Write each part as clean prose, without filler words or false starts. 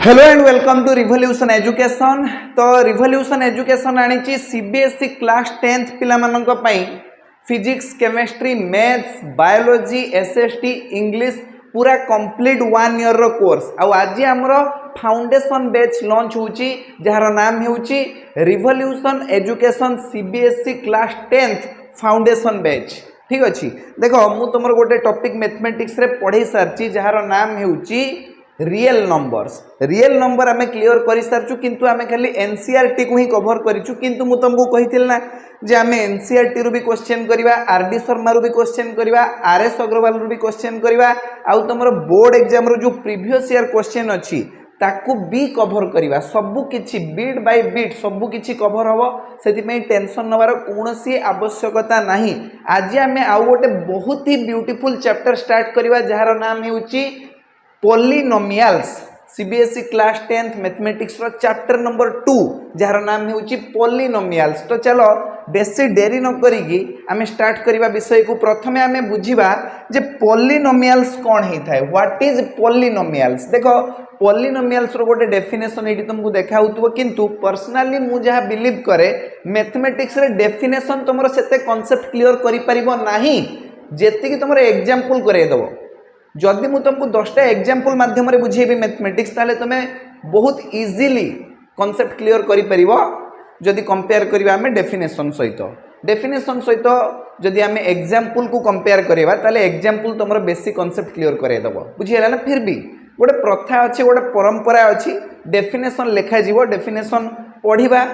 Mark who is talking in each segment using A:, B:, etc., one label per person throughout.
A: Hello and welcome to revolution education. तो revolution education आनी CBSE class 10th पिला physics chemistry maths biology SST English पूरा complete 1 year रो course आज आमर foundation batch launch होची jar नाम होची revolution education CBSE class 10th foundation batch. ठीक अच्छे देख मु तुम गोटे टॉपिक मैथमेटिक्स रे पढ़ी सारी जार नाम होची रियल नंबर आमे क्लियर कर सारचु किंतु आमे खाली एनसीईआरटी को ही कवर करिछु किंतु मु तुमको कहिथिल ना जे आमे एनसीईआरटी रु भी क्वेश्चन करबा आरडी शर्मा रु भी क्वेश्चन करबा आरएस अग्रवाल रु भी क्वेश्चन करबा आउ तुमरो बोर्ड एग्जाम रो जो प्रीवियस ईयर क्वेश्चन अछि ताकू भी कवर करबा सबु किछि बीट बाय बीट सबु किछि कवर हबो सेति में टेंशन नवार कोनोसी आवश्यकता नाही। आज आमे आउ गोटे बहुत ही ब्यूटीफुल चैप्टर स्टार्ट करबा जहार नाम हेउची polynomials CBSE class 10th mathematics रो चैप्टर नंबर 2 जार नाम हेउची पॉलिनोमियल्स। तो चलो बेसी देरी न करिकी आमे स्टार्ट करबा विषय को प्रथमे आमे बुझिबा जे पॉलिनोमियल्स कोन हे थाए व्हाट इज पॉलिनोमियल्स। देखो पॉलिनोमियल्स रो गोटे डेफिनेशन एठी तुमको देखा होतबो किंतु पर्सनली मु जहा बिलीव करे मैथमेटिक्स रे डेफिनेशन तुमरो सेते कांसेप्ट क्लियर करि परिबो नाही जेति कि तुमरो एग्जांपल करे दबो। जदि मु तुमको 10टा एग्जांपल माध्यम रे बुझेबी मैथमेटिक्स ताले तुमे बहुत इजीली कांसेप्ट क्लियर करि परिबो जदि कंपेयर करिबा हमें डेफिनेशन सहित जदि हमें एग्जांपल को कंपेयर करिबा ताले एग्जांपल तुमरो बेसिक कांसेप्ट क्लियर करे दबो बुझियला ना। फिर भी गोटे प्रथा अछि गोटे परंपरा अछि डेफिनेशन लेखा जीवो डेफिनेशन पढिबा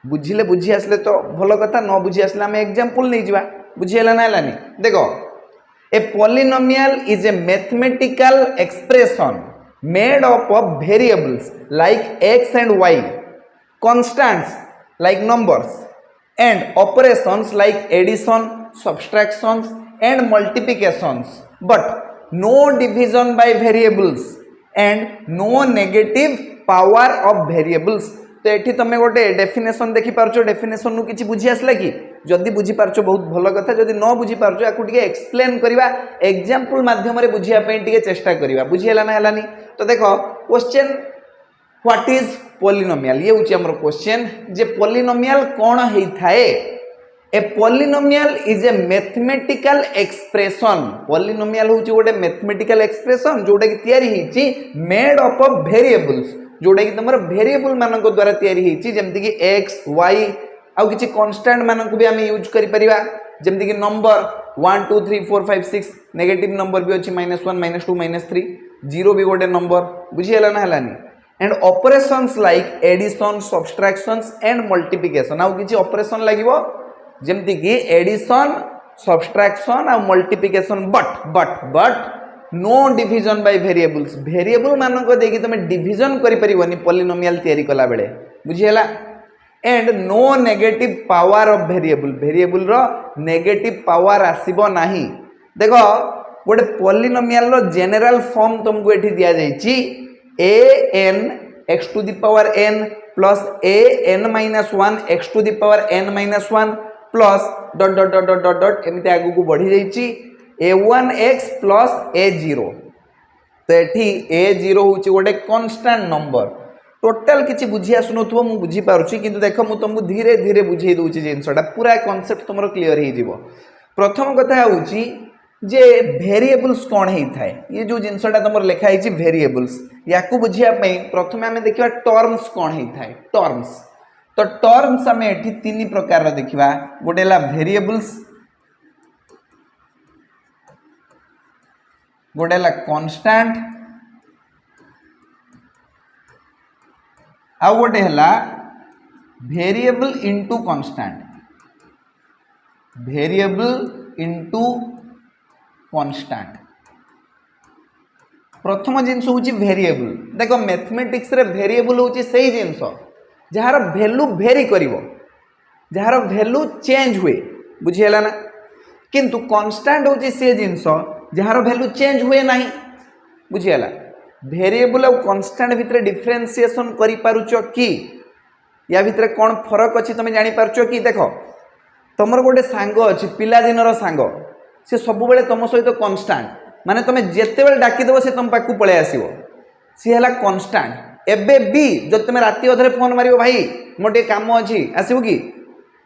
A: बुझिले बुझी आसले तो भलो कथा न बुझी आसले हमें एग्जांपल नै जिबा बुझियला ना लानी। देखो A polynomial is a mathematical expression made up of variables like x and y, constants like numbers, and operations like addition, subtractions, and multiplications, but no division by variables and no negative power of variables। तो ये तुम गोटे definition देखि पारछो definition नु किछि बुझी आसला कि जदि बुझी पारछो बहुत भलो कथा जदि न बुझी पारछो याकू टिके एक्सप्लेन करबा एग्जांपल माध्यम रे बुझिया पई टिके चेष्टा करबा बुझियला ना हलानी। तो देखो क्वेश्चन व्हाट इज पॉलिनोमियल ये होची हमर क्वेश्चन जे पॉलिनोमियल कोन हेइ थाए। A polynomial is a mathematical expression polynomial होची गोटे मैथमेटिकल एक्सप्रेशन जोटा कि तयारी हेची मेड अप ऑफ वेरिएबल्स जोटा कि तुमर वेरिएबल मानक द्वारा तयारी हेची जेमति कि x y आउ किछि कांस्टेंट मानक भी हम यूज करि परिबा जेमति कि नंबर 1 2 3 4 5 6 नेगेटिव नंबर भी अछि -1 -2 -3 जीरो भी गोटे नंबर बुझियला ना हलानी। And operations like addition subtractions and multiplication आउ किछि ऑपरेशन लागिवो जेमति कि एडिशन सब्सट्रैक्शन आ multiplication but no division by variables variable मानक देखि तमे डिविजन करि परिबोनी पॉलिनोमियल तयारी कला बेले बुझियला। And no negative power of variable रो नेगेटिव पावर आसीबो नाही। देखो गोटे पॉलिनोमियल रो जनरल फॉर्म तुमको एठी दिया जाईची an x to the power n plus an - 1 x to the power n - 1 plus dot dot dot dot dot एमिति आगु को बढ़ी जाईची a1x प्लस a0। तो एठी a0 होची गोटे कांस्टेंट नंबर टोटल किछि बुझी आसुनथबो मु बुझी पारुची किंतु देखो मु तुमको धीरे धीरे बुझेई दोची जिंसटा पूरा कांसेप्ट तुमरो क्लियर हे जिवो। प्रथम कथा होची जे वेरिएबल्स कोन हेइ थाए ये जो जिंसटा तुमर लेखा हेची वेरिएबल्स याकू बुझिया पई प्रथमे हमें देखिबा टर्म्स कोन हेइ थाए टर्म्स। तो टर्म्स हमें एठी तीन प्रकार रो देखिबा गोटे ला वेरिएबल्स गोटे ला कांस्टेंट आउ गोटे हला वेरिएबल इनटू कांस्टेंट प्रथम जिनस होची वेरिएबल। देखो मैथमेटिक्स रे वेरिएबल होची सही जिनस जहार वैल्यू वेरी करिवो जहार वैल्यू चेंज हुए बुझियला ना किंतु कांस्टेंट होची से जिनस जहार वैल्यू चेंज हुए नहीं बुझियला। वेरिएबल और कांस्टेंट भितर डिफरेंशिएशन करि पारुचो कि या भितर कोन फरक अछि तमे जानि पारुचो कि। देखो तमर गोटे सांग अछि पिला दिनर सांग से सब बेले तम सहित कांस्टेंट माने तमे जेते बेले डाकी देबो से तम पाकू पळे आसीबो सी हला कांस्टेंट एबे भी जो तुम राति अधे फोन मार भाई मोर टे काम अच्छी आसबू कि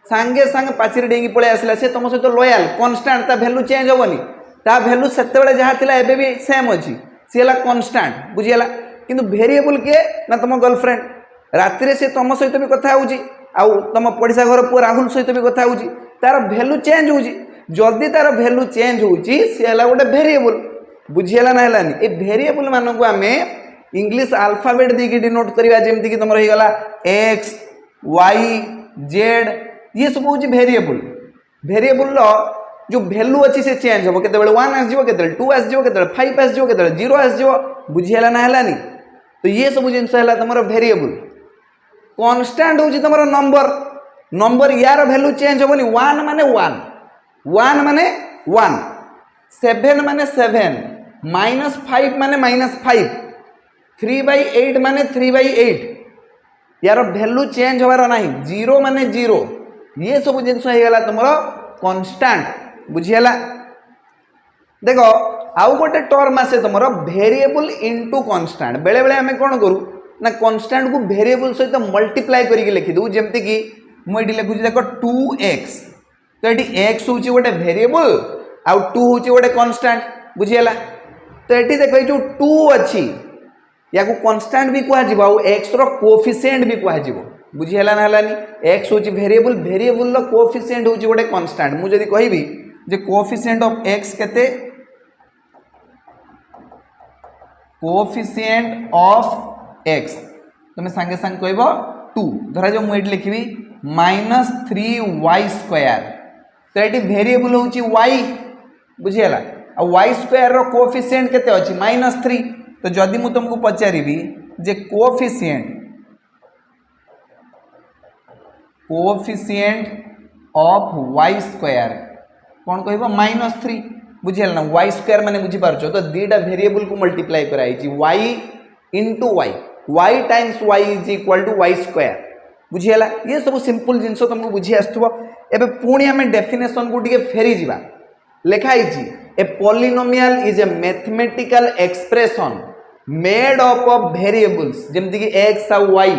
A: सांगे सांगे पाचेरी डेंगी पलि आसला से तुम सहित लॉयल कन्स्टाट ता भैल्यू चेंज हेनी ता भैल्यू से जहाँ थी एबे भी सेम अच्छी सी है कन्स्टाट बुझीगला किंतु वेरिएबल किए ना तुम गर्लफ्रेंड राति से तुम सहित भी कथा हो तुम पड़िशा घर पु राहुल सहित भी कथा हो तार भैल्यू चेंज हो जदि तार भैल्यू चेंज हो सी है गोटे वेरिएबल बुझीगला ना है ये वेरिएबल मानक आम इंग्लिश आल्फाबेट देकी डिनोट करवा जमीक तुम रहीगला एक्स वाई जेड ये सब हूँ वेरिएबल वेरिएबल जो भैल्यू अच्छी से चेंज हम केत 1 आसो के 2 आसो के 5 आसो के 0 आसो बुझीगला ना है तो ये सब जिन तुम वेरिएबल कन्स्टाट हूँ तुम नंबर नंबर यार भैल्यू चेंज हेनी 1 माने 1 1 माने 1 7 माने 7 -5 माने -5 3/8 माने 3/8 यार भैल्यू चेंज होवार ना 0 माने 0 ये सब जिन होगा तुम कन्स्टाट बुझीगला देख आउ गोटे टर्म आसे तुम वेरिएबल इनटू कन्स्टाट बेले बेले आम कौन करूँ ना कन्स्टाट को वेरिएबल सहित मल्टीप्लाई करके लिखिदू जमती कि मुझे लिखुची देख 2x तो ये x हूँ गोटे वेरिएबल आउ 2 हूँ गोटे कन्स्टाट बुझीगला तो ये देख जो 2 अच्छी या कन्स्टाट भी कह एक्स कोफिशिएंट भी कह बुझीगला ना है एक्स हूँ वेरिएबल वेरिएबल कोफिशिएंट हूँ गोटे कन्स्टाट मुझे कहबी जे कोफिशिएंट ऑफ एक्स केते कोफिशिएंट ऑफ एक्स तुम सांगे सांगे कहब 2 धरा जो मुझे लिखी -3y² तो ये वेरिएबल हूँ y बुझीगला आ y स्क्वायर रो कोफिशिएंट केते अछि -3 तो जदि मु तुमको पचारि जे कोफिशिएंट ऑफ y² कौन कहब -3 बुझीगला ना y² माने बुझी पारछो तो दीटा वेरिएबल को मल्टीप्लाई कराई y into y times y is equal to y² बुझीगला ये सब सिंपल जिनस तुमको बुझी आसुव एबे पुणी आम डेफिनेशन को टिके फेरी जीवा लिखाई a polynomial is a mathematical expression made up of variables जमती कि x आ y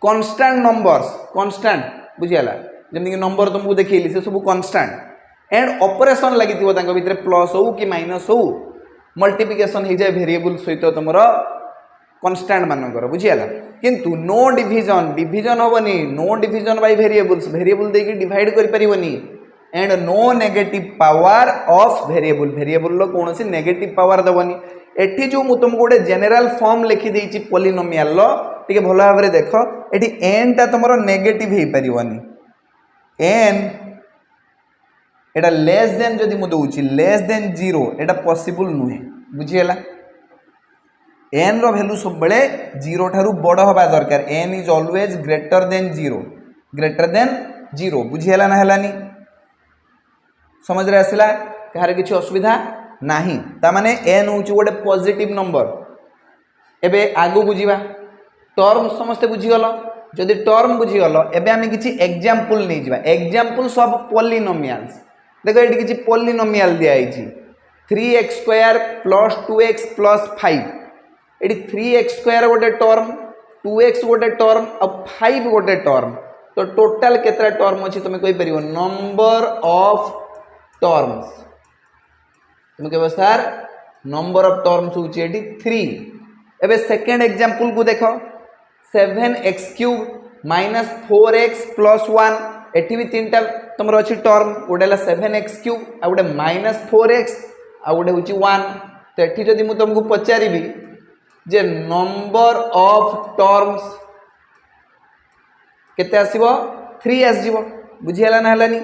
A: कांस्टेंट नंबर्स कांस्टेंट बुझीगला जमती कि नंबर तुमको देखिली से सब कांस्टेंट एंड ऑपरेशन लगी भितर प्लस हो कि माइनस हो मल्टीप्लिकेशन हो जाए वेरिएबल सहित तुम कांस्टेंट मानकर बुझीगला किंतु नो डिविजन डिविजन हेनी no division by variables variable देकी डिवाइड करि परिबनी and no negative power of variable variable कौन सी नेगेटिव पावर दबनी एठी जो मुझे तुमको गोटे जनरल फॉर्म लिखि देछि पॉलिनोमियल लो टिके भलो भाव रे देखो एठी n ता तुमरो नेगेटिव हे परिबनी n एटा लेस देन जदि मु दउछि लेस देन 0 एटा पॉसिबल नुहे बुझीगला n रो वैल्यू सब बेले 0 ठारू बड़ होबा दरकार n is always greater than 0 बुझीगला ना हलानी समझ रे आसला कहार किसी असुविधा नहीं तामाने n हूँ गोटे पॉजिटिव नंबर एबे आगु बुझीबा टर्म समस्ते बुझीगल जदि टर्म बुझीगल एबे आमे किछि एग्जांपल नै जिबा एग्जांपल्स ऑफ पॉलिनोमियल्स देखो एटी किछि पॉलिनोमियल दिया आइछि 3x² + 2x + 5 एटी 3x² गोटे टर्म 2x गोटे टर्म और 5 गोटे टर्म तो टोटल केतरा टर्म अछि तुमे कहि परिबो नंबर ऑफ टर्म्स तुम कह सर नंबर ऑफ टर्म्स हूँ 3 एबे सेकेंड एग्जांपल को देखो 7x³ - 4x + 1 एठी भी तीनटा तुम अच्छी टर्म गोटे 7x³ आ गोटे -4x आ गोटे हूँ 1 तो एठी जदि मु तुमको पचारि जे नंबर ऑफ टर्म्स केते आसीबो 3 आसीबो बुझीगला ना हलानी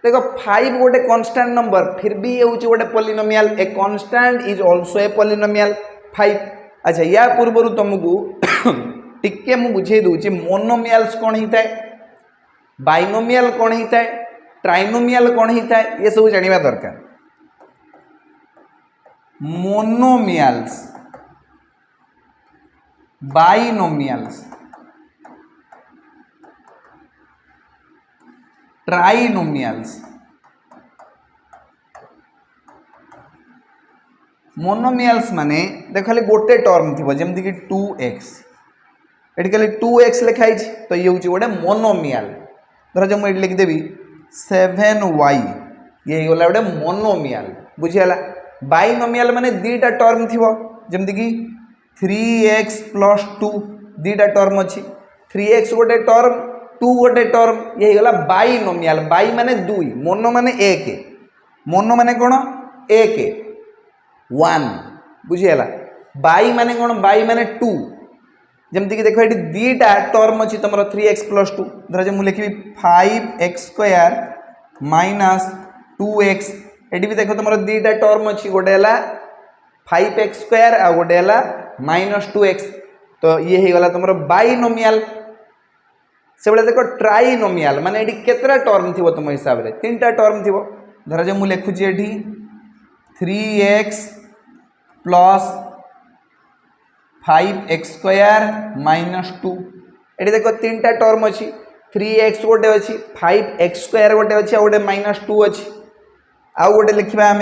A: देखो 5 गोटे कांस्टेंट नंबर फिर भी ये हूँ गोटे polynomial a constant is also a polynomial 5 अच्छा या पूर्व तुमको टिके मु बुझे दूची मोनोमियल्स कौन होता है बाइनोमियल कौन होता है ट्राइनोमियल कौन होता है ये सब जानवा दरकार मोनोमियल्स बाइनोमियल्स ट्राइनोमियल्स मोनोमियल्स माने देख खाली गोटे टर्म थी जमती कि 2x ये खाली 2x लिखाई तो ये हूँ गोटे मोनोमियाल धर जो मुझे लिखिदेवी 7y ये गला गोटे मोनोमियाल बुझीगला बाइनोमियाल माने दीटा टर्म थी जमती कि 3x + 2 दीटा टर्म अच्छी 3x गोटे टर्म 2 गोटे टर्म ये गला बाइनोमियाल बाई माने 2 मोनो माने 1 मोनो माने कौन 1 1 बुझीगला बाई माने कौन बाई माने 2 जमती कि देखो ये दीटा टर्म अच्छी तुम 3x + 2 धर जो मुझे लिखी 5x² - 2x ये भी देखो तुम दीटा टर्म अच्छी गोटे है 5x² आ गोटे है -2x तो ये हो गला तुम बाइनोमियाल से बड़े देखो ट्राइनोमियाल माने ये केतरा टर्म थी तुम हिसाब से 3टा टर्म थी धर जो मुझे लिखुची ये 3x + 5x² - 2 ये देखो 3टा टर्म अच्छी 3x गोटे अच्छी 5x² गोटे अच्छी आ गोटे -2 अच्छी आउ गोटे लिखा आम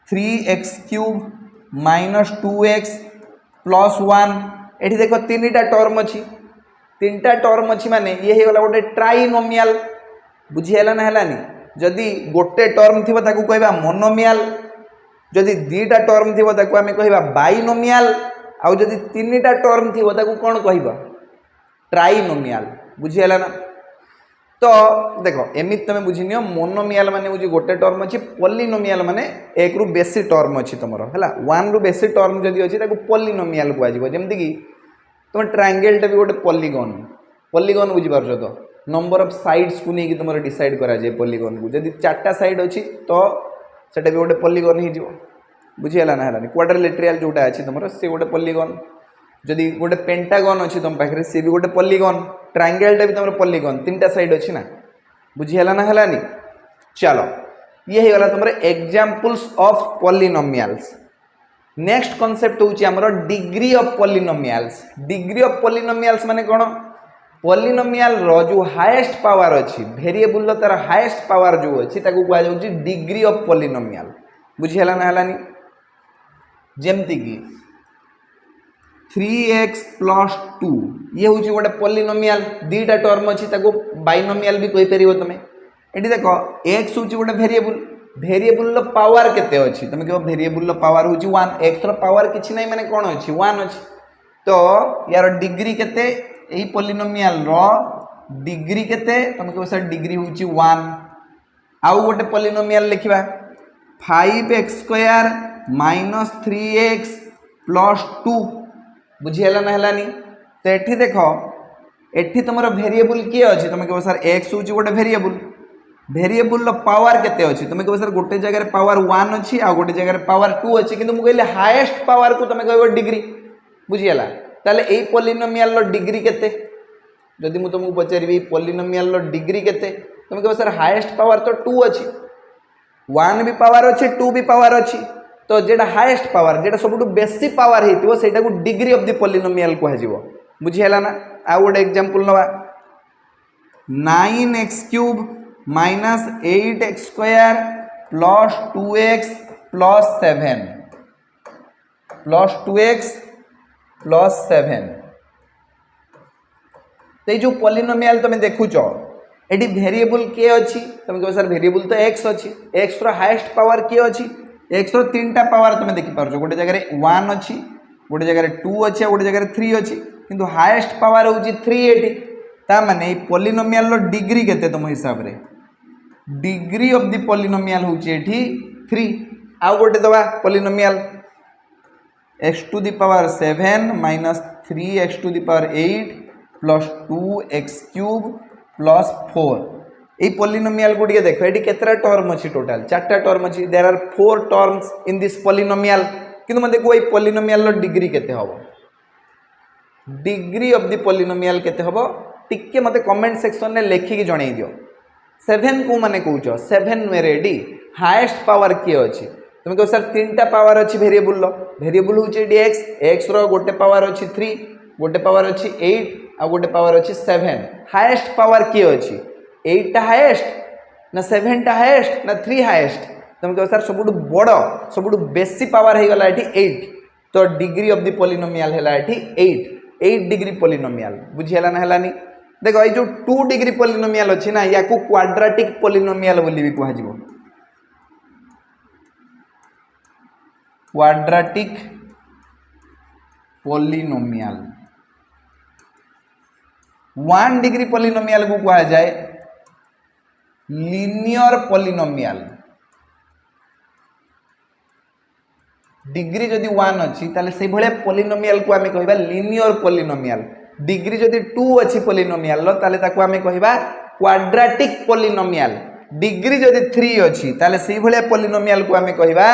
A: 3x³ - 2x + 1 ये देखो 3टा टर्म अच्छी 3टा टर्म अच्छी माने ये हो गला गोटे ट्राइनोमियाल बुझीगला ना है जदि गोटे टर्म थी कहवा मोनोमियाल जदि दीटा टर्म थी आम कह बाइनोमियाल आउ जदि 3टा टर्म थी कौन कह ट्राइनोमियाल बुझीगला ना तो देख एमती तुम बुझी नियो मोनोमियाल माने हूँ गोटे टर्म अच्छी पॉलिनोमियाल माने 1 रु बेसी टर्म अच्छी तुम है 1 रु बेसी टर्म जदि अच्छी पॉलिनोमियाल कहुए जमती कि तुम ट्रायंगलटा भी गोटे पॉलीगन पॉलीगन बुझीपार तो नंबर ऑफ साइड्स को लेकिन तुम डिसाइड करा जाए पॉलीगन को जदि 4टा साइड अच्छी तो सेटा भी गोटे पॉलीगन हो बुझीगला ना है क्वाड्रिलेटराल जोटा अच्छी तुम सी गोटे पॉलीगन जदि गोटे पेंटागन अच्छी तुम पाखे सी भी गोटे पॉलीगन ट्रायंगलटा भी तुम पॉलीगन 3टा साइड अच्छी ना बुझीगला ना है चलो ये हो गला तुम examples of polynomials next concept हूँ degree of polynomials degree of polynomials माने कौन पॉलिनोमियल रो जो हाईएस्ट पावर अच्छी वेरिएबल तार हाईएस्ट पावर जो अच्छी ताकू कह जाउची डिग्री ऑफ पॉलिनोमियल बुझीगला ना है जमती कि 3x + 2 ये हूँ गोटे पॉलिनोमियल दीटा टर्म अच्छी बाइनोमियल भी कही पार तुम ये देख x हूँ गोटे वेरिएबल वेरिएबल पावर केते अच्छी तुम कह वेरिएबल पावर हूँ 1 x पावर किसी ना माने कौन अच्छी 1 अच्छी तो यार डिग्री केते यही पॉलिनोमियल रो डिग्री केते तुम कह सर डिग्री हूँ 1 आउ गोटे पॉलिनोमियल लिखा 5x² - 3x + 2 बुझीगला ना है तो ये देख ये तुम वेरिएबल किए अच्छी तुम कह सर x हूँ गोटे वेरिएबल वेरिएबल पावर केते अच्छी तुम कह सर गोटे जगह पावर 1 अच्छी आ गोटे जगह पावर 2 अच्छी किंतु मुझे हाईएस्ट पावर को तुम कह डिग्री बुझीगला ताले यही पॉलिनोमियल डिग्री केते जदि मुझे तुमको पचारि पॉलिनोमियल डिग्री केते तुम कह सर हाईएस्ट पावर तो 2 अच्छी 1 भी पावर अच्छी 2 भी पावर अच्छी तो जेटा हाईएस्ट पावर जेटा सब बेसी पावर होता है को डिग्री ऑफ द पॉलिनोमियल कह बुझीगला ना आ गोटे एग्जांपल नवा 9x³ - 8x² + 2x + 7 + 2x + 7 तो ये जो पॉलिनोमियल तुम देखुच ये वेरिएबल किए अच्छी तुम कह सर वेरिएबल तो x अच्छी x रो हाईएस्ट पावर किए अच्छी x रो 3टा पावर तुम देखिपार गोटे जगह 1 अच्छी गोटे जगह 2 अच्छी गोटे जगह 3 अच्छी किंतु हाईएस्ट पावर हूँ 3 एटी ताने पॉलिनोमियल डिग्री केते तुम हिसाब रे डिग्री ऑफ द पॉलिनोमियल हूँ 3 आउ गोटे दवा पॉलिनोमियल x⁻7 - 3x⁸ + 2x³ + 4 ये पॉलिनोमियल को देख ये केतरा टर्म अच्छी टोटाल 4टा टर्म अच्छी there are 4 terms in this polynomial किंतु मते को पॉलिनोमियल डिग्री केते हबो डिग्री ऑफ द पॉलिनोमियल केते हबो टिके मते कमेंट सेक्शन में लिखिकी जणाई दियो 7 को माने कहूच 7 मेरे डी हाईएस्ट पावर किए अच्छी तुम कह सर 3टा पावर अच्छी वेरिएबल वेरिएबल हूँ x रो गोटे पावर अच्छी 3 गोटे पावर अच्छी 8 आ गोटे पावर अच्छी 7 हाईएस्ट पावर किए अच्छी 8टा हाईएस्ट ना 7टा हाईएस्ट ना 3 हाईएस्ट तुम कह सर सब बड़ सब बेसी पावर हो गला 8 तो डिग्री ऑफ द पॉलिनोमियल है 8 8 डिग्री पॉलिनोमियल बुझीला ना हलानी देखो ये जो 2 डिग्री पॉलिनोमियल अछि ना या को क्वाड्रेटिक पॉलिनोमियल बोली भी कहा जिवो क्वाड्रेटिक पॉलिनोमियल 1 डिग्री पॉलिनोमियल को कहा जाए लीनियर पॉलिनोमियल डिग्री जदि 1 अच्छी ताले से भले पॉलिनोमियल को आमे कहबा लीनियर पॉलिनोमियल डिग्री जदि 2 अच्छी पॉलिनोमियल लो ताले ताको आमे कहबा क्वाड्रेटिक पॉलिनोमियल डिग्री जदि 3 अच्छी ताले से भले पॉलिनोमियल को आमे कहबा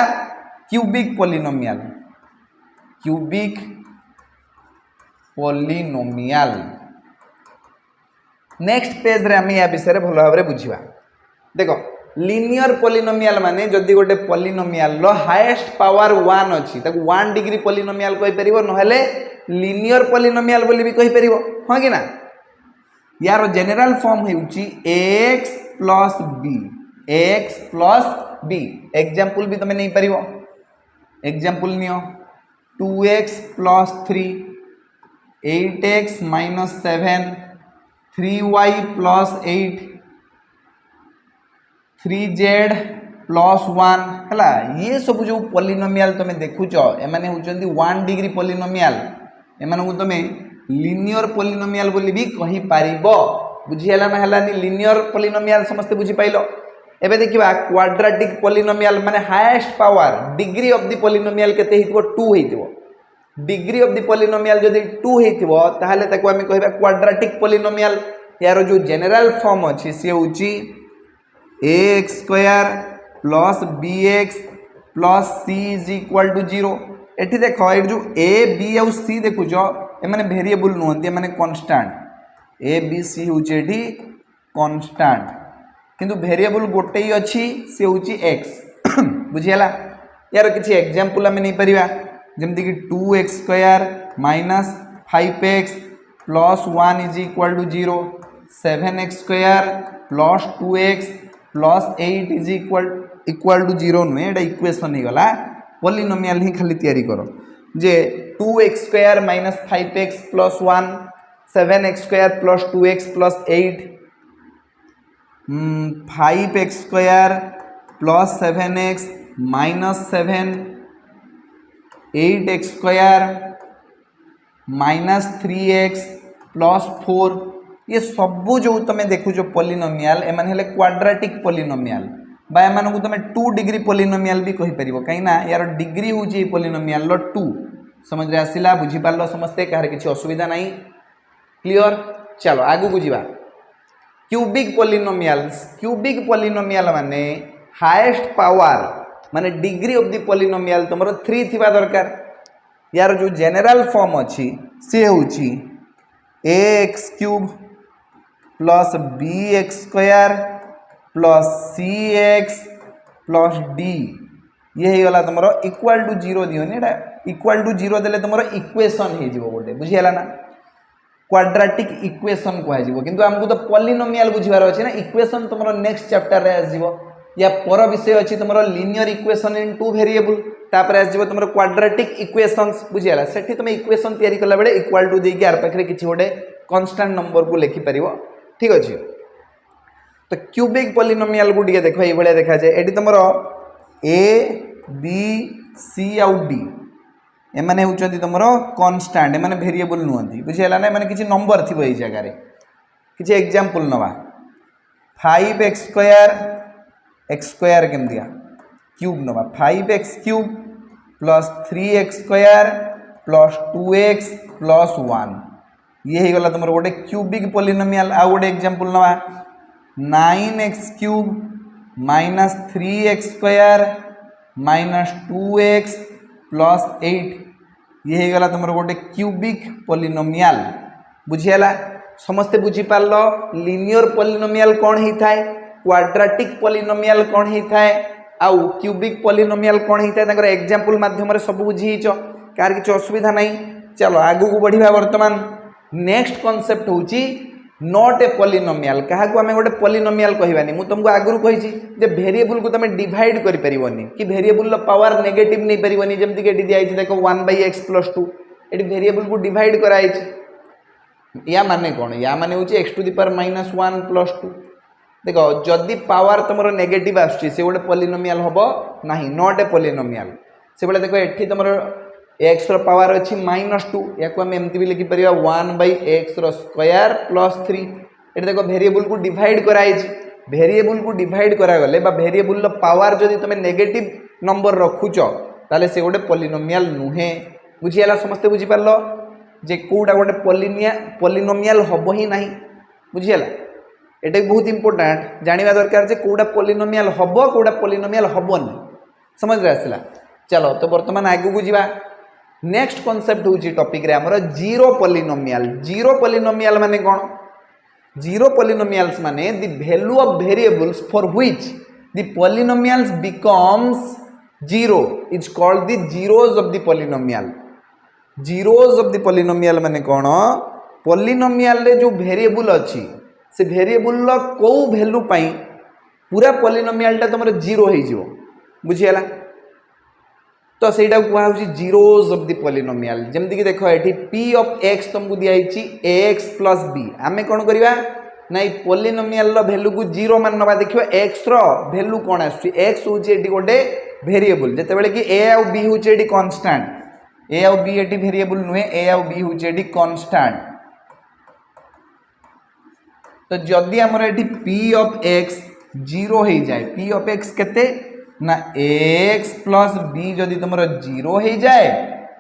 A: cubic polynomial cubic polynomial next page रे आमे या विषय रे भलो भाबरे बुझिबा देखो लीनियर पॉलिनोमियल माने जदि गोटे पॉलिनोमियल लो हाईएस्ट पावर 1 अछि ताको 1 डिग्री पॉलिनोमियल कहि परिबो नहले लीनियर पॉलिनोमियल बोली भी कहि परिबो हां कि ना यार जनरल फॉर्म हेउची x plus b एग्जांपल भी तमे नहीं परिबो एग्जांपल नियो 2x plus 3 8x minus 7 3y plus 8 3z plus 1 हला ये सब जो पॉलिनोमियल तमे देखुच एमाने होचंदी 1 डिग्री पॉलिनोमियल एमाने को तमे लीनियर पॉलिनोमियल बोली भी कहि पारिबो बुझियला ना हलानी लीनियर पॉलिनोमियल समस्त बुझि पाइलो एबे देखिबा क्वाड्रेटिक पॉलिनोमियल माने highest power degree of the polynomial केते हितबो 2 हितबो डिग्री ऑफ द पॉलिनोमियल जदि 2 हितबो ताहले ताको आमे कहबा क्वाड्रेटिक पॉलिनोमियल यार जो जनरल फॉर्म अछि से होची ax square plus bx plus c is equal to 0 एठी देखो ए जो a b और c देखु जो ए माने वेरिएबल नहंती माने कांस्टेंट a b c होची एठी कांस्टेंट किंतु वेरिएबल गोटे ही अछि से होची x बुझियला यार किछि एग्जांपल हम नहीं परिबा जेमति कि 2x square minus 5x plus 1 is equal to 0 7x square plus 2x plus 8 is equal to 0 नुहे एटा इक्वेशन ही गला पॉलिनोमियल ही खाली तैयारी करो जे 2x square minus 5x plus 1 7x square plus 2x plus 8 5x square plus 7x minus 7 8x square minus 3x plus 4 ये सब जो तुम देखु जो पॉलिनोमियल एमान हेले क्वाड्रेटिक पॉलिनोमियल बा एमान को तुम 2 डिग्री पॉलिनोमियल भी कहि परिबो काई ना यार डिग्री होची पॉलिनोमियल लो 2 समझ रे आसिला बुझी पारलो समस्ते काहर किछि असुविधा नाही क्लियर चलो आगु बुझिबा क्यूबिक पॉलिनोमियल माने हाईएस्ट पावर माने डिग्री ऑफ द पॉलिनोमियल तुमरो 3 थिबा दरकार यार जो जनरल फॉर्म अछि से होची ax cube plus bx square plus cx plus d ये ही गला तुमरो इक्वल टू 0 दियो ने एटा इक्वल टू 0 देले तुमरो इक्वेशन हे जिवो गोटे बुझियला ना क्वाड्रेटिक इक्वेशन को आजिवो किंतु हमको तो पॉलिनोमियल बुझिबार अछि ना इक्वेशन तुमरो नेक्स्ट चैप्टर रे आजिवो या पर विषय अछि तुमरो linear equation in two variable तापर आजिवो तुमरो क्वाड्रेटिक इक्वेशंस बुझियला सेठी तुम इक्वेशन तयारी करला बेले इक्वल टू देकी आर पाखरे किछि गोटे कांस्टेंट नंबर को लिखि परिवो ठीक अछि तो क्यूबिक पॉलिनोमियल को दिके देखो ए भले देखा जाय एठी तुमरो a b c आउ d एमाने होचंती तुमरो कांस्टेंट एमाने वेरिएबल नुहंती बुझियला ना एमाने किछि नंबर थिबो ए जगह रे किछि एग्जांपल नवा 5x स्क्वायर केम दिया क्यूब नवा 5x cube plus 3x square plus 2x plus 1 ये ही गला तुमरो गोटे क्यूबिक पॉलिनोमियल आ गोटे एग्जांपल नवा 9x cube minus 3x square minus 2x plus 8 ये ही गला तुमरो गोटे क्यूबिक पॉलिनोमियल बुझियला समस्ते बुझी पारलो लीनियर पॉलिनोमियल कौन ही थाए क्वाड्रेटिक पॉलिनोमियल कौन ही थाए आउ क्यूबिक पॉलिनोमियल कौन ही थाए ताकर एग्जांपल माध्यम रे सब बुझीचो कार किछ असुविधा नहीं चलो आगु को बढ़िबा वर्तमान नेक्स्ट कांसेप्ट होची नॉट ए पॉलिनोमियल कहा को हमें गोटे पॉलिनोमियल कहबानी मु तुमको आगु कहिची जे वेरिएबल को तमे डिवाइड करि परिबोनी कि वेरिएबल लो पावर नेगेटिव नहीं परिबोनी जेमति के दिया आइछि देखो 1/x + 2 ये वेरिएबल को डिवाइड कराई या माने कौन या माने हूँ एक्स टू द पावर -1 + 2 देख जदि पावर तुम नेगेटिव आसुची से गोटे पॉलिनोमियल हम ना नॉट ए पॉलिनोमियल से बोले देखो ये तुम एक्स पावर अच्छी -2 या आम एमती भी लिखिपर 1/x² + 3 ये देखो वेरिएबल को डिवाइड कराई वेरिएबल को डिवाइड करागले वेरिएबल पावर जदि तुम नेगेटिव नंबर रखुच ताले से गोटे पॉलिनोमियल नुहे बुझीगला समस्ते बुझीपार जे कौटा गोटे पॉलिनोमियल हम ही ना बुझीगला ये बहुत इंपोर्टेंट जानवा दरकार जे कौटा पॉलिनोमियल हम कौटा पॉलिनोमियल हमनी समझ रहे आसला चलो तो बर्तमान आगू को जीवा नेक्स्ट कॉन्सेप्ट हूँ टॉपिक रे हमर जीरो पॉलिनोमियल माने कौन जीरो पॉलिनोमियल्स माने the value of variables for which the polynomials becomes zero is called the zeros of the polynomial zeros of the polynomial माने कौन पॉलिनोमियल रे जो वेरिएबल अच्छी से वेरिएबल को वैल्यू पाई पूरा पॉलिनोमियलटा तुम जीरो हो बुझीगला तो सहीटा कहुच्छी जीरोज ऑफ द पॉलिनोमियल जमती कि देख ये पी ऑफ एक्स तुमको दिखाई ax + b आम कौन करवा ना पॉलिनोमियल वैल्यू को जीरो मान ना देखिए एक्स वैल्यू कौन आस एक्स हूँ गोटे वेरिएबल जिते कि ए आउ बी हूँ कन्स्टाट ए आउ बी ये वेरिएबल नुहे ए आउ बी हूँ कन्स्टाट तो जदि आमर ये पी ऑफ एक्स जीरो हो जाए पी ऑफ एक्स केते ना एक्स + बी जदि तुम जीरो हो जाए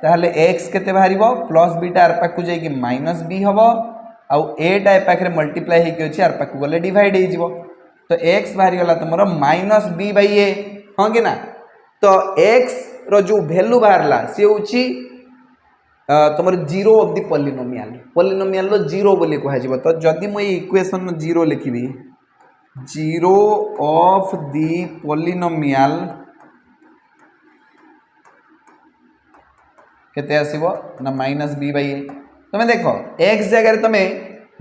A: ताहले एक्स केते बाहर प्लस बीटा आर पाक जाइए -b हम आउ एटा ए पाखे मल्टीप्लाई होकर अच्छे आर पाक गले डिवाइड हो तो एक्स बाहरी गला तुम -b/a हाँ कि ना तो एक्स रो वैल्यू बाहरला सी हूँ तुम zero of the polynomial zero बोली कह तो जदि मुझे इक्वेशन जीरो लिखी जीरो ऑफ द पॉलिनोमियल केते आसीबो ना -b/a तुम्हें देखो x जगह तुम्हें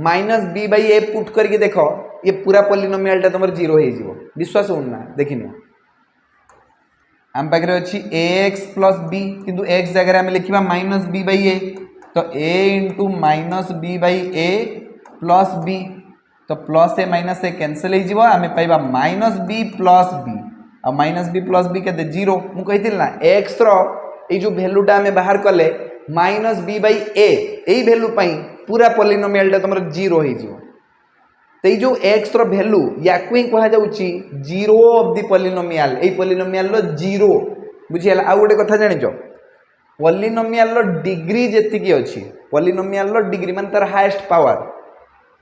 A: -b/a पुट करके देखो ये पूरा पॉलिनोमियलटा तुम जीरो हो विश्वास होना देखिन आम पाखे अच्छी ax + b किंतु x जगह आम लिखा -b/a तो a × -b/a + b तो प्लस ए माइनस ए कैनसल हो आम पाइबा -b + b आ -b + b के जीरो मुझे ना एक्स रो भैल्यूटा आम बाहर कले -b/a यही भैल्यू पूरा पॉलिनोमियलटा तुम जीरो हो तो जो एक्स रो भैल्यू या कहुच्छी जीरो ऑफ द पॉलिनोमियल ये पॉलिनोमियल जीरो बुझीगला आ गोटे कथा जानिच पॉलिनोमियल डिग्री जी अच्छी पॉलिनोमियल डिग्री मान तार हाईएस्ट पावर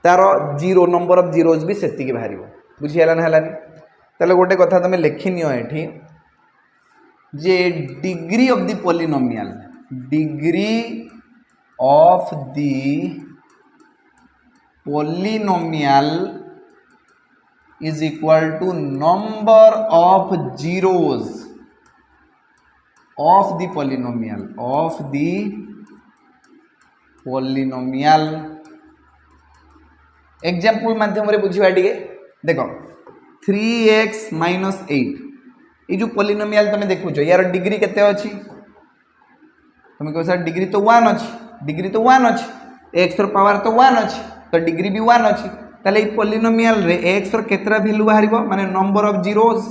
A: तार जीरो नंबर ऑफ जीरोज भी सेतिकी बाहर बुझीगला ना हलानी ताले गोटे कथा तुम लिखिनियो एठी जे degree of the polynomial degree of the polynomial is equal to number of zeros of the polynomial example माध्यम बुझा टे देख 3x - 8 ये जो पॉलिनोमियल तुम देखुच यार डिग्री केते अच्छी तुम कह सर डिग्री तो 1 अच्छी एक्स पावर तो 1 अच्छी तो डिग्री भी 1 अच्छी ताले पॉलिनोमियल रे एक्स केतरा वैल्यू बाहर माने नंबर ऑफ जीरोज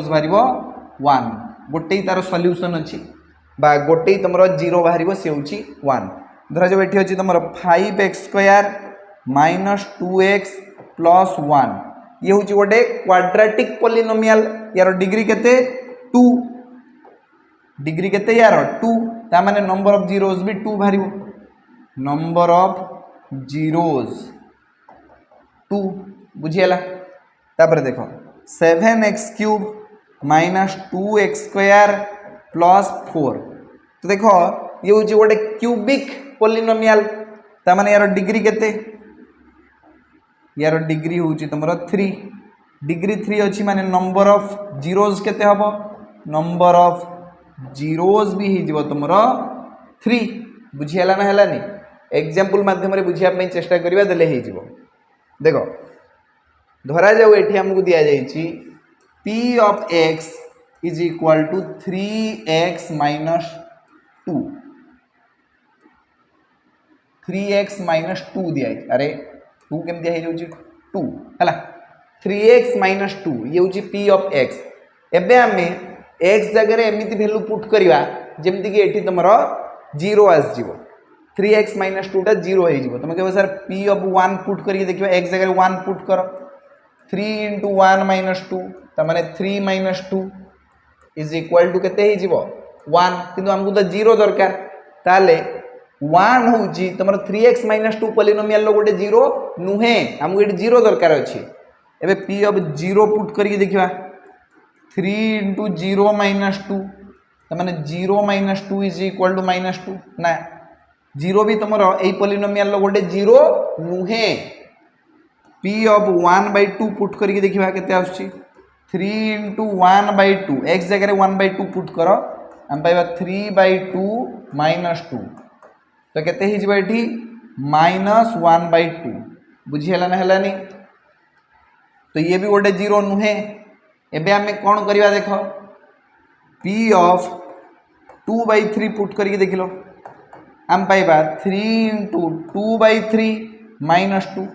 A: बाहर 1 गोटे तार सॉल्यूशन अच्छी बा गोटे तुम जीरो बाहर सी हूँ 1 धरा जो ये अच्छी तुम 5x² - 2x + 1 ये हूँ गोटे क्वाड्रेटिक पॉलिनोमियल यार डिग्री केते 2 डिग्री केते यार 2 ता माने नंबर ऑफ जीरोज भी 2 बाहर नंबर ऑफ जीरोज 2 बुझीगला तापर देखो 7x³ - 2x² + 4 तो देखो ये हूँ गोटे क्यूबिक पॉलिनोमियल ता माने यार डिग्री केते यार डिग्री हूँ तुम 3 डिग्री 3 अच्छी माने नंबर ऑफ जीरोज केते हबो नंबर ऑफ जीरोज भी हो तुम 3 बुझीगला ना हलानी एग्जाम्पल माध्यम बुझापी चेष्टा करवा देले हो देखो धरा जाऊ ये आमको दि जाइए p of x is equal to 3x - 2 3x minus 2 दिया है अरे 2 केम दिया है 2 हला 3x माइनस 2 ये होची p ऑफ x एबे हमें x जगह एमिति वैल्यू पुट करवा जेमति कि एठी तमरो 0 आस जीवो 3x माइनस 2 टा 0 हो जीवो तुम कहबो सर p ऑफ 1 पुट करिए देखिबा x जगह 1 पुट करो 3 into 1 minus 2 त माने 3 minus 2 is equal to केते ही जीवो 1 किंतु हमको तो 0 दरकार ताले 1 होउची तमरो 3x minus 2 पॉलिनोमियल लो गोटे 0 नुहे हमको एटी 0 दरकार अछि एबे p ऑफ 0 पुट करिए देखिबा 3 into 0 minus 2 त माने 0 minus 2 is equal to minus 2 ना 0 भी तमरो एई पॉलिनोमियल लो गोटे 0 नुहे p of 1 by 2 पुट करके देखिबा केते आउची 3 into 1 by 2 x जगह 1 by 2 पुट करो हम पाइबा 3 by 2 minus 2 तो केते ही जीवा एठी minus 1 by 2 बुझी हला ना हलानी तो ये भी गोटे 0 नुहे एबे हमें कोन करबा देखो p of 2 by 3 पुट करके देखिलो हम पाइबा 3 into 2 by 3 minus 2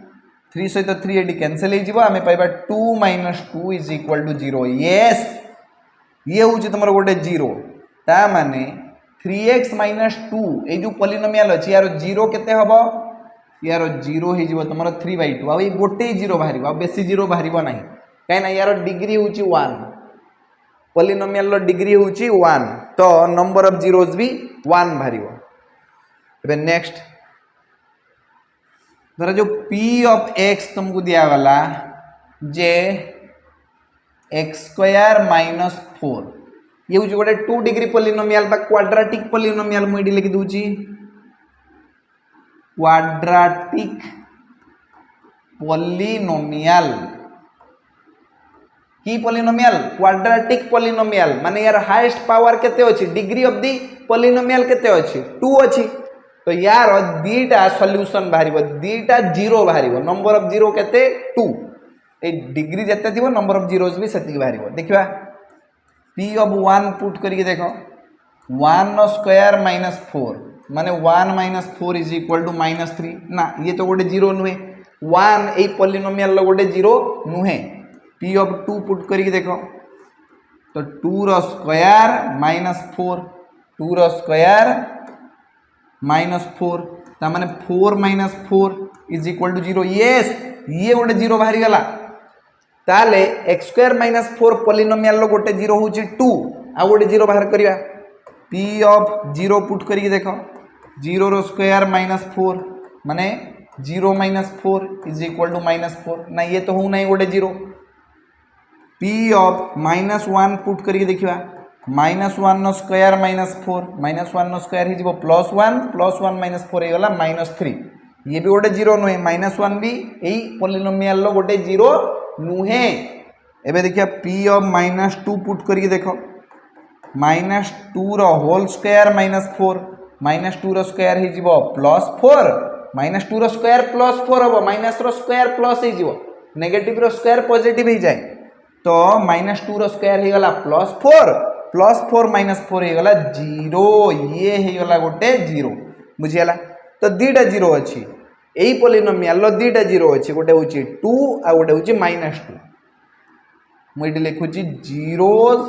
A: 3 सहित 3 एटी कैंसिल हो जीवो हमें पाइबा 2 minus 2 is equal to 0 yes ये होची तमरो गोटे 0 ता माने 3x minus 2 ए जो पॉलिनोमियल अछि यार 0 केते हबो यार 0 हे जीवो तमरो 3 by 2 आ ए गोटे 0 बाहरिबो आ बेसी 0 बाहरिबो नाही काई ना यार डिग्री होची 1 पॉलिनोमियल लो डिग्री होची 1 तो नंबर ऑफ जीरोस भी 1 बाहरिबो एबे नेक्स्ट धर जो p ऑफ x तुमको दिया वाला जे x स्क्वायर माइनस 4 ये हूँ गोटे 2 डिग्री पॉलिनोमियल बा क्वाड्रेटिक पॉलिनोमियल मुझे लिखि दूची क्वाड्रेटिक पॉलिनोमियल की पॉलिनोमियल क्वाड्रेटिक पॉलिनोमियल माने यार हाईएस्ट पावर केते अछि डिग्री ऑफ दी पॉलिनोमियल केते अछि 2 अछि तो यार दीटा सॉल्यूशन बाहरिबो दीटा 0 बाहरिबो नंबर ऑफ 0 केते 2 ए डिग्री जते दिबो नंबर ऑफ जीरोस भी सेति बाहरिबो देखिबा p ऑफ 1 पुट करके देखो 1 नो स्क्वायर माइनस 4 माने 1 minus 4 is equal to minus 3 ना ये तो गोटे 0 नुहे 1 ए पॉलिनोमियल लो गोटे 0 नुहे p ऑफ 2 पुट करके देखो तो 2 रो स्क्वायर माइनस 4 2 रो स्क्वायर माइनस 4 ता माने 4 minus 4 is equal to 0 yes ये गोटे 0 बाहरी गला ताले x स्क्वायर माइनस 4 पॉलिनोमियल लो गोटे 0 होची 2 आ गोटे 0 बाहर करिया p ऑफ 0 पुट करिके देखो 0 रो स्क्वायर माइनस 4 माने 0 minus 4 is equal to minus 4 ना ये तो हो नहीं गोटे 0 p ऑफ माइनस 1 पुट करिके देखिबा माइनस 1 नो स्क्वायर माइनस 4 माइनस 1 नो स्क्वायर ही जीवो प्लस 1 माइनस 4 हे गला माइनस 3 ये भी गोटे 0 नुहे माइनस 1 भी एई पॉलिनोमियल लो गोटे 0 नुहे एबे देखिया p ऑफ माइनस 2 पुट करके देखो माइनस 2 रो होल स्क्वायर माइनस 4 माइनस 2 रो स्क्वायर ही जीवो प्लस 4 माइनस 2 रो स्क्वायर प्लस 4 हबो माइनस रो स्क्वायर प्लस ही जीवो नेगेटिव रो स्क्वायर पॉजिटिव ही जाए तो माइनस 2 रो स्क्वायर ही गला प्लस 4 माइनस 4 ही गला 0 ये ही गला गोटे 0 बुझियला तो दीटा 0 अछि एई पॉलिनोमियल लो दीटा 0 अछि गोटे होची 2 आ गोटे होची माइनस 2 मुइडी लिखुची zeros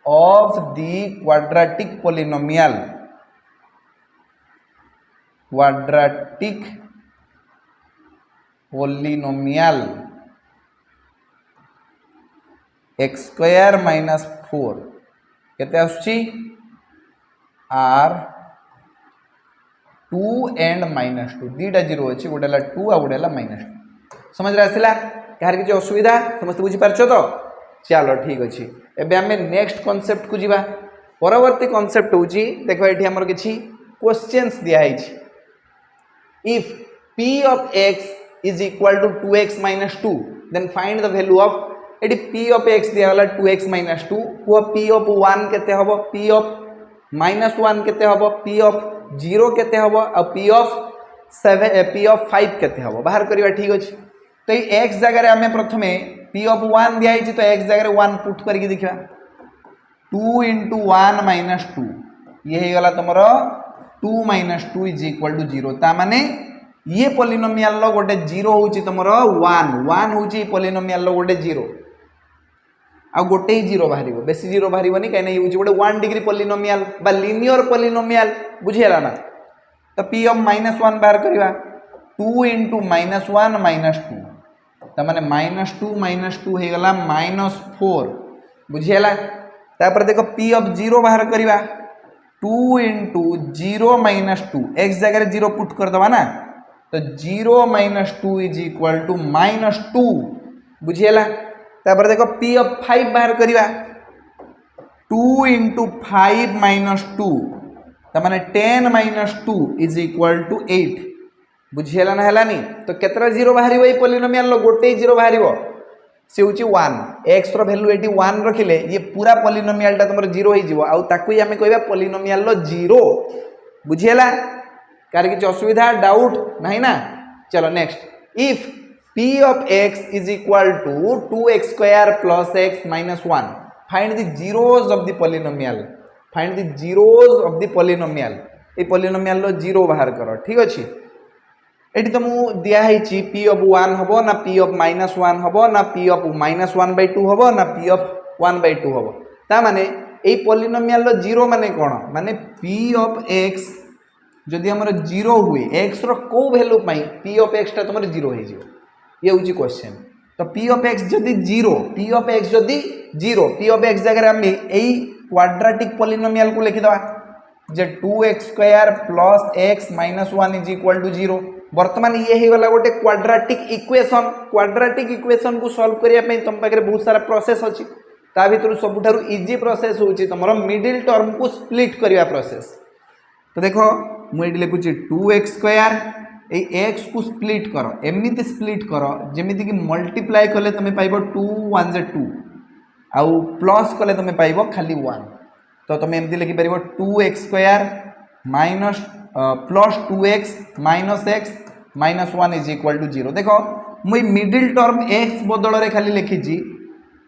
A: of the quadratic polynomial x square minus 4 केते आछी आर 2 एंड माइनस 2 दीटा 0 अछि गोटेला 2 आ गोटेला माइनस 2 समझ रे आसिला कहार कि असुविधा समस्त बुझी पारछो तो चलो ठीक अछि एबे हमें नेक्स्ट कांसेप्ट को जीवा परवर्ती कांसेप्ट होची देखो एठी हमर किछि क्वेश्चंस दिया है if p of x is equal to 2x minus 2 then find the value of eighty p of x दिया वाला 2x minus 2 वो p of 1 केते हबो p of minus 1 केते हबो p of 0 केते हबो और p of 5 केते हबो बाहर करिवा ठीक अछि तो ये x जगह रे हमें प्रथमे p of 1 दिया है तो x जगह रे 1 पुट करके देखिबा 2 into 1 minus 2 ये हो गला तुमर 2 - 2 = 0 ता माने ये पॉलिनोमियल लो गोटे 0 होची तुमर 1 1 होची पॉलिनोमियल लो गोटे 0 आ गोटे ही 0 बाहरिबो बेसी 0 बाहरिबोनी काहे नै होची गोटे 1 डिग्री पॉलिनोमियल बा लीनियर पॉलिनोमियल बुझियला ना तो p ऑफ -1 बाहर करबा 2 * -1 - 2 त माने -2 - 2 हे गला -4 बुझियला तापर देखो p ऑफ 0 बाहर करबा 2 * 0 - 2 x जगह रे 0 पुट कर दबा ना तो 0 - 2 = -2 बुझियला तापर देखो p ऑफ 5 बाहर करबा 2 * 5 - 2 त माने 10 - 2 = 8 बुझियला ना हलानी तो केतरा 0 बाहरिबो ए पॉलिनोमियल लो गोटे 0 बाहरिबो से होची 1 x रो वैल्यू एटी 1 रखिले ये पूरा पॉलिनोमियल टा तमर 0 हो जिवो आ ताकू ही हमें कहबा पॉलिनोमियल लो 0 बुझियला कार की असुविधा डाउट नहीं ना चलो next if p of x is equal to 2x square plus x minus 1 find the zeros of the polynomial find the zeros of the polynomial A polynomial लो 0 बाहर करो ठीक अछि एटी तुम दिया है p of 1 हबो ना p of -1 हबो ना p of -1/2 हबो ना p of 1/2 हबो ता माने ए पॉलिनोमियल लो 0 माने कोन माने p of x जदि हमर 0 हुए x रो को वैल्यू पई p of x ता तुमर 0 हे जिवो ये होची क्वेश्चन तो p of x जदि 0 p of x जदि 0 p of x जगह हम एई क्वाड्रेटिक पॉलिनोमियल को लिखि दवा जे 2x square plus x minus 1 = 0 वर्तमान ये ही वाला गोटे क्वाड्रेटिक इक्वेशन को सॉल्व करिया पे तुम पाखे बहुत सारा प्रोसेस अछि ता भीतर सबुठारु इजी प्रोसेस होची तमरो मिडिल टर्म को स्प्लिट करिया प्रोसेस तो देखो मु एडी लिखुची 2x स्क्वायर ए x को स्प्लिट करो एमिति स्प्लिट करो जेमिति कि मल्टीप्लाई कले तमे पाइबो 2 1 * 2 आउ प्लस कले तमे पाइबो खाली 1 तो तमे एमिति लिखि परिबो 2x square minus plus 2x minus x minus 1 = 0 देखो मुई मिडिल टर्म x बदल रे खाली लिखि जी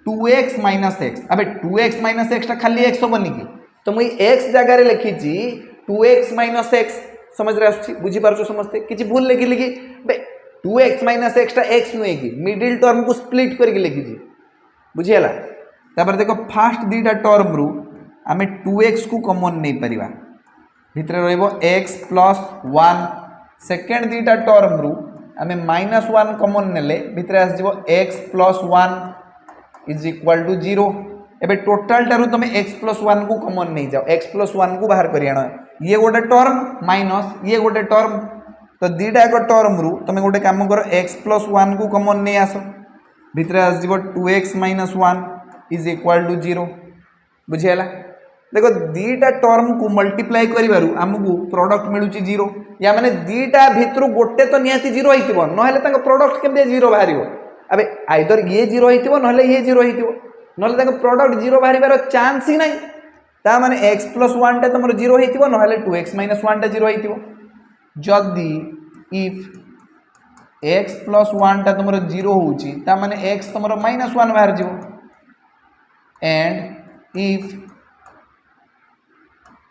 A: 2x - x अबे 2x - x ता खाली x होबनी कि तो मुई x जगह रे लिखि जी 2x - x समझ रे आछि बुझी पारछो समझते किछि भूल लिखि लिखि बे 2x - x ता x नुए कि मिडिल टर्म को स्प्लिट करके लिखि जी बुझियला तापर देखो फर्स्ट दीटा टर्म रु आमे 2x को कॉमन नै परिबा भितर रहइबो x + 1 सेकंड दीटा टर्म रु आमे -1 कॉमन नेले भितर आस जिवो x + 1 = 0 एबे टोटल टारु तमे x + 1 को कॉमन नै जाओ x + 1 को बाहर करि आनो ये गोटे टर्म माइनस ये गोटे टर्म तो दीटा एक टर्म रु तमे गोटे काम करो x + 1 को कॉमन नै आसो भितर आस जिवो 2x - 1 = 0 बुझियला देखो दीटा टर्म को मल्टीप्लाई करिवारु हमकु प्रोडक्ट मिलुची 0 या माने दीटा भितरु गोटे तो नियाती 0 हितिबो नहले ताको प्रोडक्ट केमते 0 बाहरिबो अबे आइदर ये 0 हितिबो नहले ये 0 हितिबो नहले ताको प्रोडक्ट 0 बाहरिबार चांस ही नै ता माने x + 1 टा तमरो 0 हितिबो नहले 2x - 1 टा 0 हितिबो जदी इफ x + 1 टा तमरो 0 होउची ता माने x तमरो -1 बाहर जिवो एंड इफ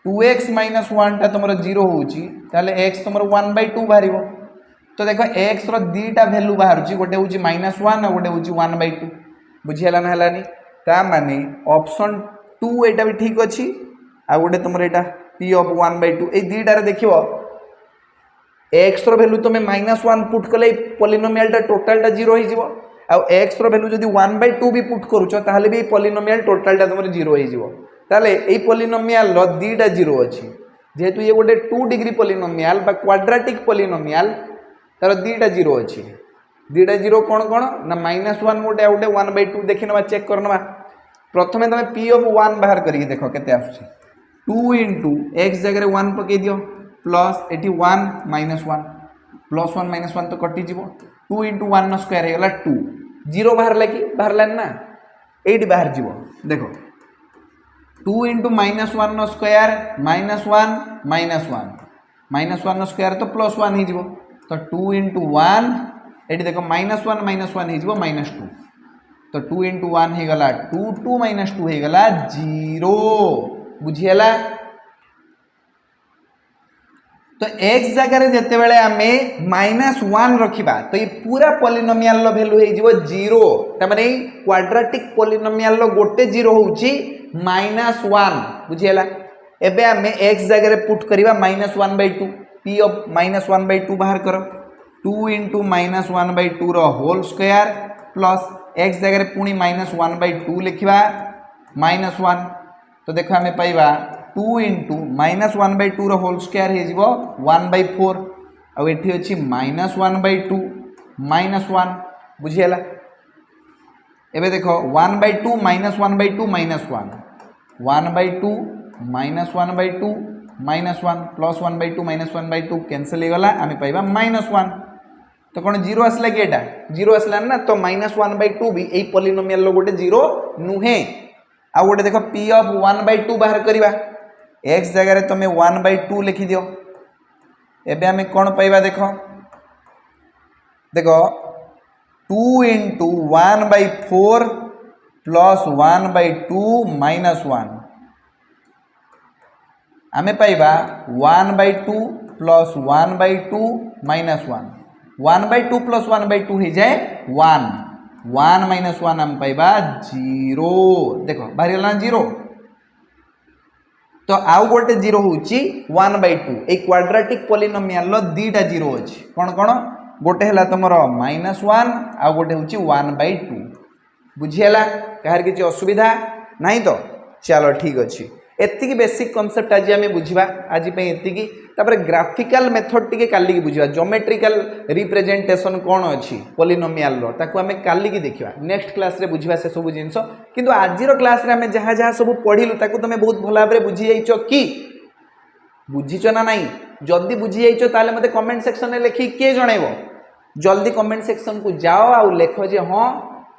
A: 2x - 1 टा तमरो 0 होउची ताले x तमरो 1/2 बाहरिबो तो देखो x रो दीटा वैल्यू बाहरुची गोटे होउची -1 और गोटे होउची 1/2 बुझियला ना हलानी ता माने ऑप्शन 2 एटा भी ठीक अछि आ गोटे तमरो एटा p of 1/2 ए दीटा रे देखिबो x रो वैल्यू तमे -1 पुट कले पॉलिनोमियल टा टोटल टा 0 हो जिवो आ x रो वैल्यू जदी 1/2 भी पुट करूचो ताहले भी पॉलिनोमियल टोटल टा तमरो 0 हो जिवो ताले ए पॉलिनोमियल लो दीटा 0 अछि जेहेतु ये गोटे 2 डिग्री पॉलिनोमियल बा क्वाड्रेटिक पॉलिनोमियल तार दीटा 0 अछि दीटा 0 कोन कोन ना -1 गोटे आ गोटे 1/2 देखिनबा चेक करनबा प्रथमे तमे p of 1 बाहर करिके देखो केते आछी 2 * x जगह रे 1 पके दियो प्लस एटी 1 - 1 प्लस 1 - 1 तो कटि जिवो 2 * 1 नो स्क्वायर हे गला 2 0 बाहर लागी बाहर लान ना 8 बाहर जिवो देखो 2 * -1 नो स्क्वायर -1 -1 नो स्क्वायर तो +1 ही जिवो तो 2 * 1 एटी देखो -1 - 1 ही जिवो -2 तो 2 * 1 हे गला 2 2 - 2 हे गला 0 बुझियला तो x जगह जिते बड़े आम -1 रखा तो ये पूरा पॉलिनोमियल वैल्यू हो जीरो तमाने क्वाड्रेटिक पॉलिनोमियल गोटे जीरो होउची -1 बुझीला एबे आम x जगह पुट करवा -1/2 p ऑफ -1/2 बाहर कर 2 × -1/2 रो होल स्क्वायर प्लस x जगह पुणी -1/2 लिखा -1 तो देखो आम पाइबा 2 × -1/2 रो होल स्क्वायर हो 1/4 आ एठी अछि -1/2 -1 बुझीला एबे देखो 1/2 -1/2 -1 1/2 -1/2 -1 प्लस 1/2 -1/2 कैंसिल हो गला आम पाइबा -1 तो कौन जीरो आसला कि एटा जीरो आसला ना तो -1/2 भी यही पॉलिनोमियल लो गोटे जीरो नुहे आ गोटे देखो p ऑफ 1/2 बाहर करवा x जगह तुम 1/2 लिखि दियो एबे आम कौन पाइबा देखो देखो 2 × 1/4 प्लस 1/2 -1 आम पाइबा 1/2 प्लस 1/2 -1 1/2 प्लस 1/2 हो जाए 1 1 -1 आम पाइबा 0 देखो बाहरी गला 0 तो आउ गोटे जीरो होची 1/2 ए क्वाड्रेटिक पॉलिनोमियल लो दीटा जीरो अछि कोन कोन गोटे हला तमरो -1 आ गोटे होची 1/2 बुझियला कहर किछि असुविधा नाही तो चलो ठीक अछि एतिकी बेसिक कांसेप्ट आज आम बुझा आज एतिकी तापर ग्राफिकल मेथड टिके काली की बुझा ज्योमेट्रिकल रिप्रेजेंटेशन कौन अच्छी पॉलिनोमियल रो ताको आम काली की देखा नेक्स्ट क्लास रे बुझा से सब जिनस किंतु आजिर क्लास रे आम जहाँ जहाँ सब पढ़िलु ताको तुम बहुत भल भाव बुझी जाइछ कि बुझीच ना नाई जदि बुझी जाइछ ताले मते कमेंट सेक्शन में लिखि किए जनइबो जल्दी कमेंट सेक्शन को जाओ आ लेख जे हाँ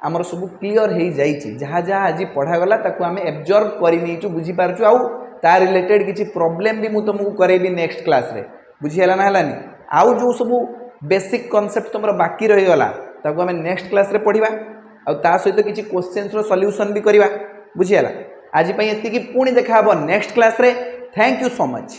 A: आमर सब क्लीयर हो जाइए जहाँ जहाँ आज पढ़ागला ताको आम एब्जर्व कर बुझी पार्छु आउ ता रिलेटेड किसी प्रॉब्लम भी मुझे तुमको करेबी नेक्स्ट क्लास रे बुझीगला ना हलानी आउ जो सब बेसिक कॉन्सेप्ट तुम बाकी रहीगला ताको आम नेक्स्ट क्लास रे पढ़िबा आ ता सहित किसी क्वेश्चंस रो सॉल्यूशन भी करवा बुझीगला आज एतिकी पुणी देखा नेक्स्ट क्लास रे थैंक यू सो मच।